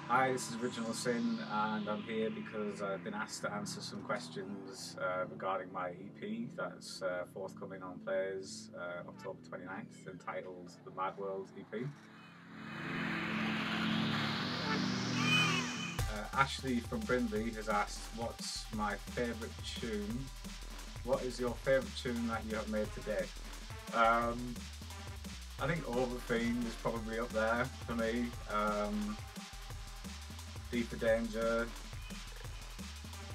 Hi, this is Original Sin, and I'm here because I've been asked to answer some questions regarding my EP that's forthcoming on Playaz October 29th, entitled The Mad World EP. Ashley from Brindley has asked, what's my favourite tune? What is your favourite tune that you have made today? I think Overfiend is probably up there for me. Deeper Danger.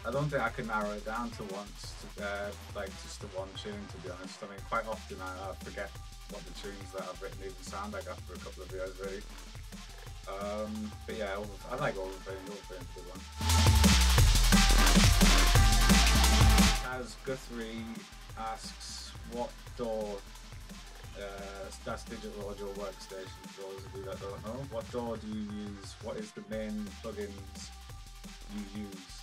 I don't think I can narrow it down to like just to one tune, to be honest. I mean, quite often I forget what the tunes that I've written even sound like after a couple of years, really. But yeah, I like Overfiend. Overfiend's a good one. As Guthrie asks, what DAW, that's digital audio workstation for those of you that don't know. What DAW do you use? What is the main plugins you use?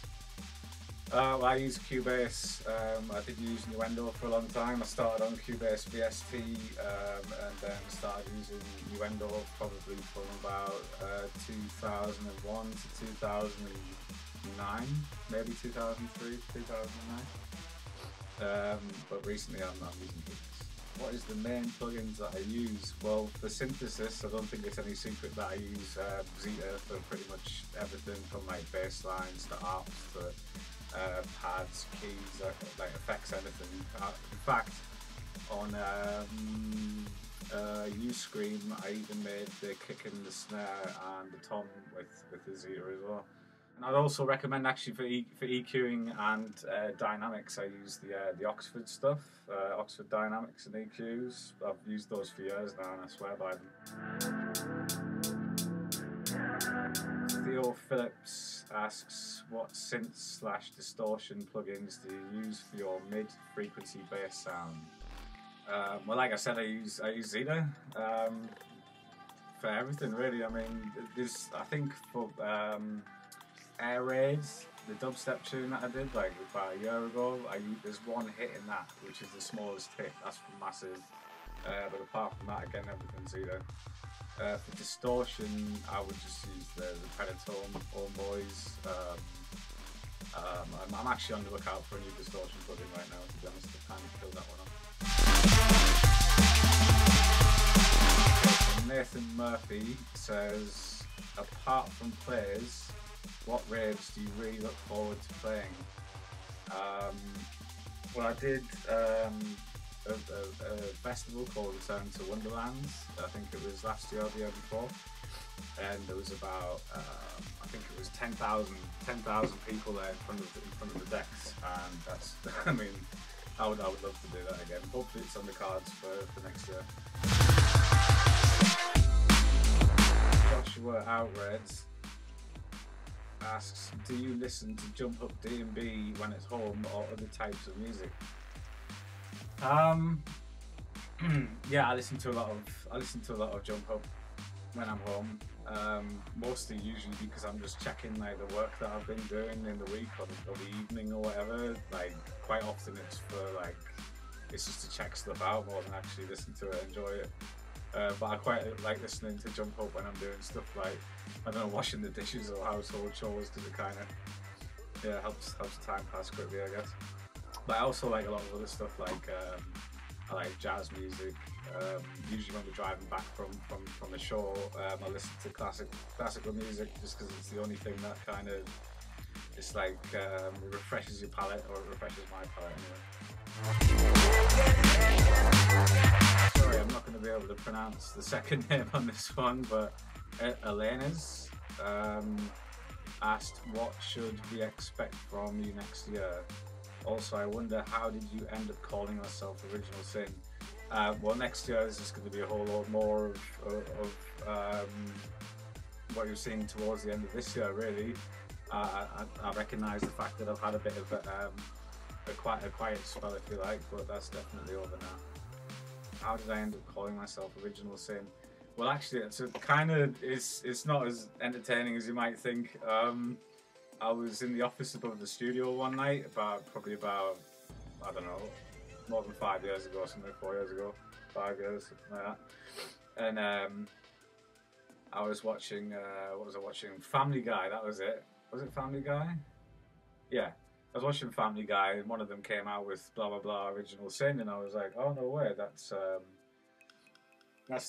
Well, I use Cubase. I did use Nuendo for a long time. I started on Cubase VST and then started using Nuendo probably from about 2001 to 2009, maybe 2003, 2009. But recently I'm using Cubase. What is the main plugins that I use? Well, for synthesis, I don't think it's any secret that I use Zeta for pretty much everything from like bass lines to arps to pads, keys, like effects, anything. In fact, on Uscream, I even made the kick and the snare and the tom with the Zeta as well. And I'd also recommend actually for EQing and dynamics, I use the Oxford stuff, Oxford Dynamics and EQs. I've used those for years now and I swear by them. Theo Phillips asks, what synth/distortion plugins do you use for your mid-frequency bass sound? Well, like I said, I use Zeta for everything really. I mean, I think for Air Raids, the dubstep tune that I did like about a year ago, there's one hit in that, which is the smallest hit. That's massive. But apart from that, again, everything's Zeta. For distortion, I would just use the Predatory Homeboys. I'm actually on the lookout for a new distortion plugin right now, to be honest. I kind of killed that one off. Okay, so Nathan Murphy says, apart from Playaz, what raves do you really look forward to playing? Well, I did a festival called Return to Wonderlands. I think it was last year or the year before, and there was about I think it was 10,000 people there in front of the decks, and that's I mean I would love to do that again. Hopefully it's on the cards for next year. Joshua Outreds asks, do you listen to Jump Up D&B when it's home or other types of music? Yeah, I listen to a lot of Jump Up when I'm home. Mostly usually because I'm just checking like the work that I've been doing in the week or the evening or whatever. Like quite often it's just to check stuff out more than actually listen to it and enjoy it. But I quite like listening to Jump Up when I'm doing stuff like, I don't know, washing the dishes or household chores, because it kind of helps time pass quickly, I guess. But I also like a lot of other stuff, like I like jazz music. Usually when we're driving back from a show, I listen to classical music just because it's the only thing that kind of, it's like refreshes your palate, or it refreshes my palate anyway. Sorry, I'm not going to be able to pronounce the second name on this one, but Elena's asked, what should we expect from you next year? Also, I wonder, how did you end up calling yourself Original Sin? Well, next year is just going to be a whole lot more of what you're seeing towards the end of this year, really. I recognise the fact that I've had a bit of a quiet spell, if you like, but that's definitely over now. How did I end up calling myself Original Sin? Well, actually, it's not as entertaining as you might think. I was in the office above the studio one night, probably about, I don't know, more than 5 years ago, something, 4 years ago, 5 years, something like that. And I was watching, what was I watching? Family Guy, that was it. Was it Family Guy? Yeah. I was watching Family Guy, and one of them came out with blah blah blah original sin, and I was like, oh no way, that's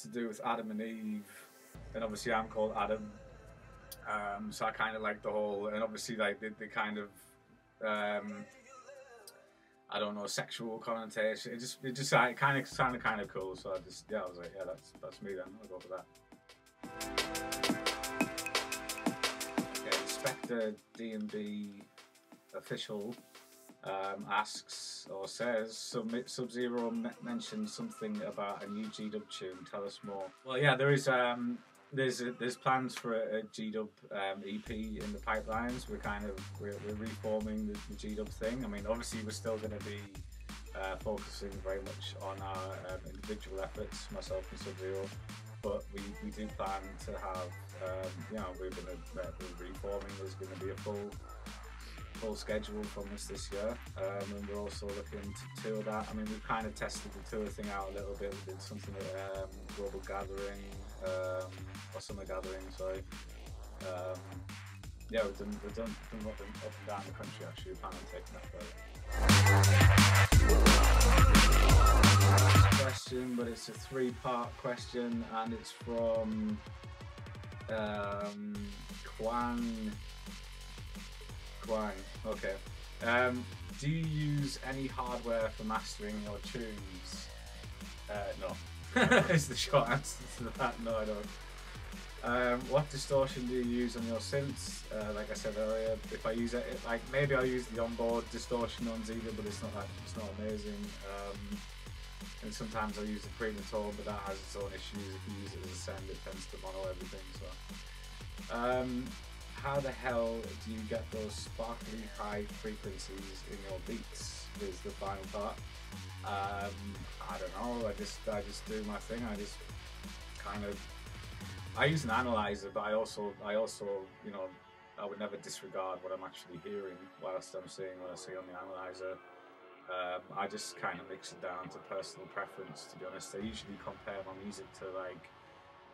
to do with Adam and Eve, and obviously I'm called Adam, so I kind of like the whole, and obviously like the kind of, I don't know, sexual connotation. It just like, kind of sounded kind of cool, so I was like, yeah, that's me then. I'll go for that. Okay, Inspector D&B official asks or says, Sub-Zero mentioned something about a new GDub tune. Tell us more. Well, yeah, there's plans for a GDub EP in the pipelines. We're reforming the GDub thing. I mean, obviously we're still going to be focusing very much on our individual efforts, myself and Sub-Zero. But we do plan to have, we're reforming. There's going to be a full schedule from us this year, and we're also looking to tour that. I mean, we've kind of tested the tour thing out a little bit. We did something at Global Gathering, or Summer Gathering, sorry. Yeah, we've done up and down the country actually. We plan on taking that further. Question, but it's a 3-part question, and it's from Quang. Okay. Do you use any hardware for mastering your tunes? No. Is the short answer to that. No, I don't. What distortion do you use on your synths? Like I said earlier, if I use it, like maybe I'll use the onboard distortion on Zeta, but it's not amazing. And sometimes I'll use the pre-tone, but that has its own issues. If you use it as a send, it tends to mono everything. So. How the hell do you get those sparkly high frequencies in your beats? Is the final part. I don't know. I just do my thing. I use an analyzer, but I also I would never disregard what I'm actually hearing whilst I'm saying what I say on the analyzer. I just kind of mix it down to personal preference. To be honest, I usually compare my music to like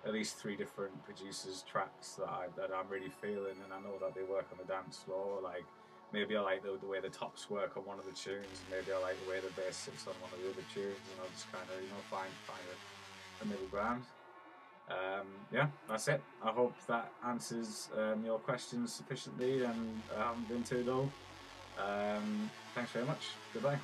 at least 3 different producers' tracks that I'm really feeling, and I know that they work on the dance floor. Like maybe I like the way the tops work on one of the tunes, and maybe I like the way the bass sits on one of the other tunes, and I'll just kind of find a middle ground. Yeah, that's it. I hope that answers your questions sufficiently, and I haven't been too dull. Thanks very much. Goodbye.